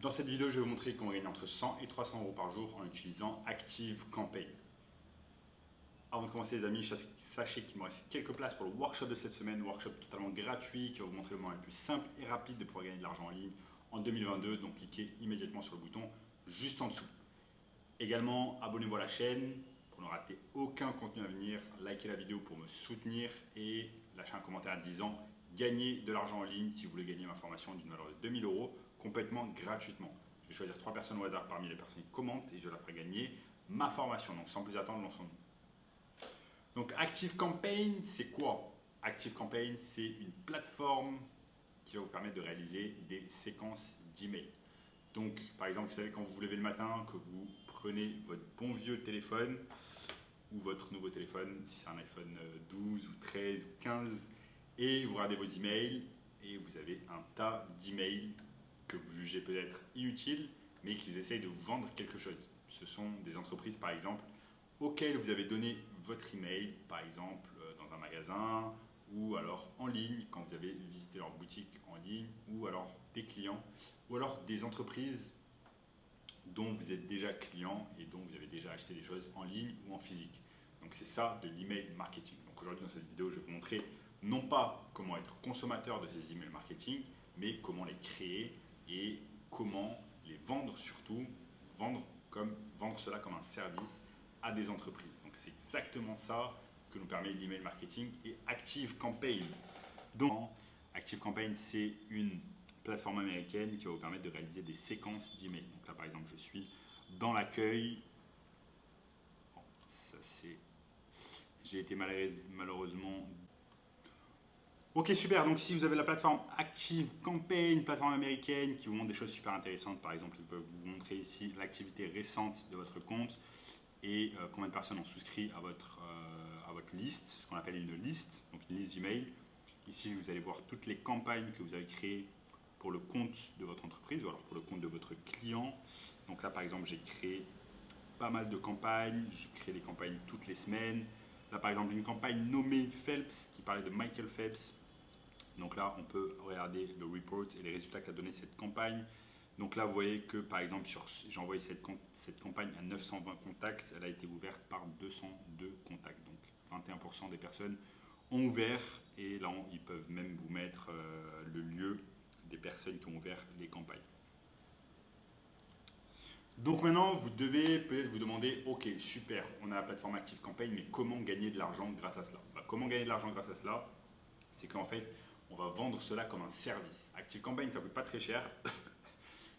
Dans cette vidéo, je vais vous montrer comment gagner entre 100 et 300 euros par jour en utilisant Active Campaign. Avant de commencer les amis, sachez qu'il me reste quelques places pour le workshop de cette semaine, workshop totalement gratuit qui va vous montrer le moyen le plus simple et rapide de pouvoir gagner de l'argent en ligne en 2022. Donc cliquez immédiatement sur le bouton juste en dessous. Également, abonnez-vous à la chaîne pour ne rater aucun contenu à venir, likez la vidéo pour me soutenir et lâchez un commentaire disant gagner de l'argent en ligne si vous voulez gagner ma formation d'une valeur de 2000 euros complètement gratuitement. Je vais choisir 3 personnes au hasard parmi les personnes qui commentent et je leur ferai gagner ma formation. Donc sans plus attendre, lançons-nous. Donc Active Campaign, c'est quoi? Active Campaign, c'est une plateforme qui va vous permettre de réaliser des séquences d'emails. Donc par exemple, vous savez quand vous vous levez le matin, que vous prenez votre bon vieux téléphone ou votre nouveau téléphone, si c'est un iPhone 12 ou 13 ou 15, et vous regardez vos emails et vous avez un tas d'emails que vous jugez peut-être inutiles, mais qu'ils essayent de vous vendre quelque chose. Ce sont des entreprises, par exemple, auxquelles vous avez donné votre email, par exemple dans un magasin, ou alors en ligne, quand vous avez visité leur boutique en ligne, ou alors des clients, ou alors des entreprises dont vous êtes déjà client et dont vous avez déjà acheté des choses en ligne ou en physique. Donc c'est ça de l'email marketing. Donc aujourd'hui dans cette vidéo, je vais vous montrer non pas comment être consommateur de ces emails marketing, mais comment les créer et comment les vendre surtout, vendre cela comme un service à des entreprises. Donc c'est exactement ça que nous permet l'email marketing et Active Campaign. Donc Active Campaign, c'est une plateforme américaine qui va vous permettre de réaliser des séquences d'emails. Donc là par exemple, je suis dans l'accueil. Bon, ça c'est... J'ai été malheureusement... Ok, super. Donc, si vous avez la plateforme Active Campaign, une plateforme américaine qui vous montre des choses super intéressantes, par exemple, ils peuvent vous montrer ici l'activité récente de votre compte et combien de personnes ont souscrit à votre liste, ce qu'on appelle une liste, donc une liste d'emails. Ici, vous allez voir toutes les campagnes que vous avez créées pour le compte de votre entreprise ou alors pour le compte de votre client. Donc là, par exemple, j'ai créé pas mal de campagnes, je crée des campagnes toutes les semaines. Là, par exemple, une campagne nommée Phelps qui parlait de Michael Phelps. Donc là, on peut regarder le report et les résultats qu'a donné cette campagne. Donc là, vous voyez que par exemple, j'ai envoyé cette campagne à 920 contacts. Elle a été ouverte par 202 contacts. Donc 21% des personnes ont ouvert. Et là, ils peuvent même vous mettre le lieu des personnes qui ont ouvert les campagnes. Donc maintenant, vous devez peut-être vous demander, ok, super, on a la plateforme Active Campaign, mais comment gagner de l'argent grâce à cela? Comment gagner de l'argent grâce à cela? C'est qu'en fait, on va vendre cela comme un service. Active Campaign, ça ne coûte pas très cher.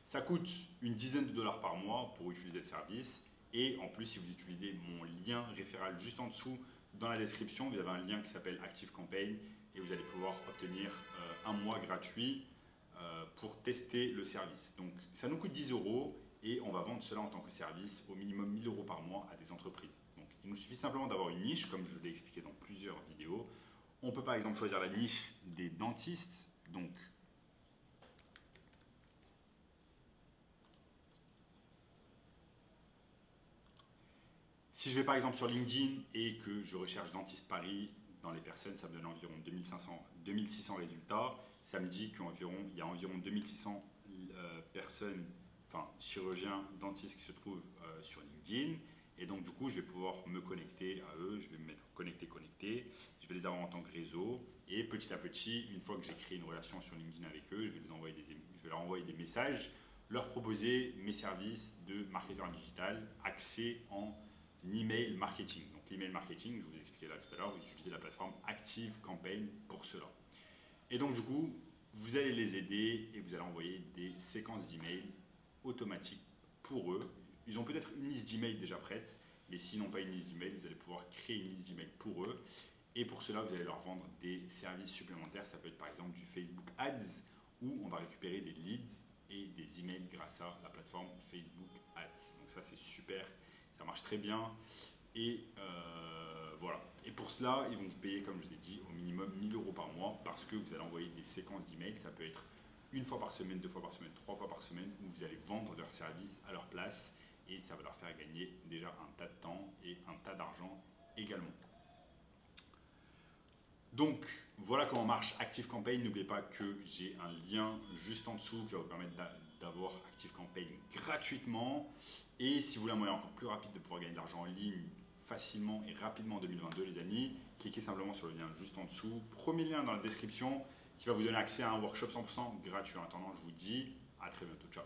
Ça coûte une dizaine de dollars par mois pour utiliser le service. Et en plus, si vous utilisez mon lien référal juste en dessous, dans la description, vous avez un lien qui s'appelle Active Campaign et vous allez pouvoir obtenir un mois gratuit pour tester le service. Donc, ça nous coûte 10 euros et on va vendre cela en tant que service au minimum 1000 euros par mois à des entreprises. Donc, il nous suffit simplement d'avoir une niche, comme je l'ai expliqué dans plusieurs vidéos. On peut par exemple choisir la niche des dentistes. Donc, si je vais par exemple sur LinkedIn et que je recherche dentiste Paris, dans les personnes, ça me donne environ 2600 résultats. Ça me dit qu'il y a environ 2600 personnes, enfin chirurgiens, dentistes qui se trouvent sur LinkedIn. Et donc du coup, je vais pouvoir me connecter à eux, je vais me mettre connecté, je vais les avoir en tant que réseau. Et petit à petit, une fois que j'ai créé une relation sur LinkedIn avec eux, je vais leur envoyer des messages, leur proposer mes services de marketeur digital axés en email marketing. Donc l'email marketing, je vous ai expliqué là tout à l'heure, vous utilisez la plateforme Active Campaign pour cela. Et donc du coup, vous allez les aider et vous allez envoyer des séquences d'emails automatiques pour eux. Ils ont peut-être une liste d'emails déjà prête, mais s'ils n'ont pas une liste d'emails, vous allez pouvoir créer une liste d'emails pour eux. Et pour cela, vous allez leur vendre des services supplémentaires. Ça peut être par exemple du Facebook Ads, où on va récupérer des leads et des emails grâce à la plateforme Facebook Ads. Donc ça, c'est super. Ça marche très bien. Et voilà. Et pour cela, ils vont vous payer, comme je vous ai dit, au minimum 1000 euros par mois parce que vous allez envoyer des séquences d'emails. Ça peut être une fois par semaine, deux fois par semaine, trois fois par semaine, où vous allez vendre leurs services à leur place et ça va leur faire gagner déjà un tas de temps et un tas d'argent également. Donc voilà comment marche Active Campaign. N'oubliez pas que j'ai un lien juste en dessous qui va vous permettre d'avoir Active Campaign gratuitement. Et si vous voulez un moyen encore plus rapide de pouvoir gagner de l'argent en ligne facilement et rapidement en 2022, les amis, cliquez simplement sur le lien juste en dessous. Premier lien dans la description qui va vous donner accès à un workshop 100% gratuit. En attendant, je vous dis à très bientôt. Ciao.